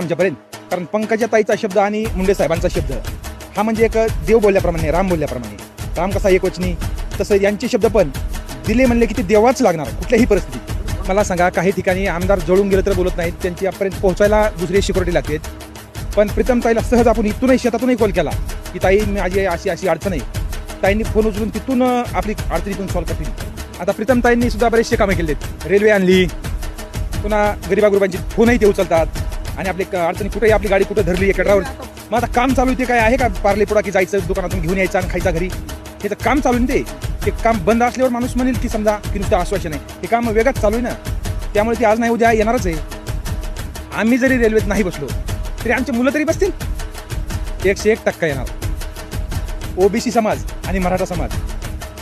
आमच्यापर्यंत, कारण पंकजा ताईचा शब्द आणि मुंडे साहेबांचा शब्द हा म्हणजे एक देव बोलल्याप्रमाणे, राम बोलल्याप्रमाणे. राम कसा एकवचनी, तसं यांचे शब्द पण दिले म्हणले की ते देवाच लागणार कुठल्याही परिस्थितीत. मला सांगा, काही ठिकाणी आमदार जळून गेलं तर बोलत नाहीत, त्यांची यापर्यंत पोहोचायला दुसरी सिक्युरिटी लागते. पण प्रीतम ताईला सहज आपण इथूनही शेतातूनही कॉल केला की ताई माझी अशी अशी अडचण आहे, ताईंनी फोन उचलून तिथून आपली अडचणीतून सॉल्व्ह करतील. आता प्रीतम ताईंनी सुद्धा बरेचसे कामं केलेत, रेल्वे आणली, पुन्हा गरिबागुरुबांची फोनही ते उचलतात आणि आपली अडचणी कुठेही आपली गाडी कुठं धरली एका ड्रायव्हर. मग आता काम चालू आहे ते काय आहे का पार्ले पुडा की जायचं दुकानातून घेऊन यायचं आणि खायचा घरी, हे तर काम चालू आहे. ते काम बंद असल्यावर माणूस म्हणेल की समजा की नुसतं आश्वासन आहे, हे काम वेगळंच चालू आहे ना. त्यामुळे ते आज नाही उद्या येणारच आहे. आम्ही जरी रेल्वेत नाही बसलो तरी आमची मुलं तरी बसतील, 101% येणार. ओबीसी समाज आणि मराठा समाज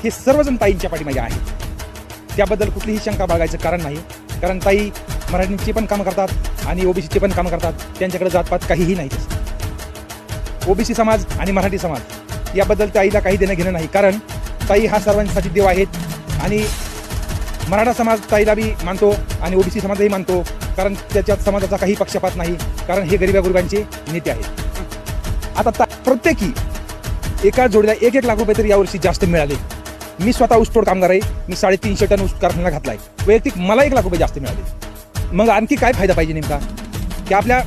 हे सर्वजण ताईंच्या पाठीमागे आहेत, त्याबद्दल कुठलीही शंका बाळगायचं कारण नाही. कारण ताई मराठींची पण कामं करतात आणि ओबीसीचे पण कामं करतात, त्यांच्याकडे जातपात काहीही नाही. ओबीसी समाज आणि मराठी समाज याबद्दल ताईला काही देणं घेणं नाही, कारण ताई हा सर्वांसाठी देव आहेत. आणि मराठा समाज ताईला बी मानतो आणि ओबीसी समाजही मानतो, कारण त्याच्यात समाजाचा काही पक्षपात नाही, कारण हे गरिबागुरुबांचे नेते आहेत. आता प्रत्येकी एका जोडीला 1-1 लाख रुपये तरी यावर्षी जास्त मिळाले. मी स्वतः ऊसतोड कामगार आहे, मी 350 टन ऊस कारखाना घातलाय, वैयक्तिक मला 1 लाख रुपये जास्त मिळाले. मग आणखी काय फायदा पाहिजे नेमका की आपल्या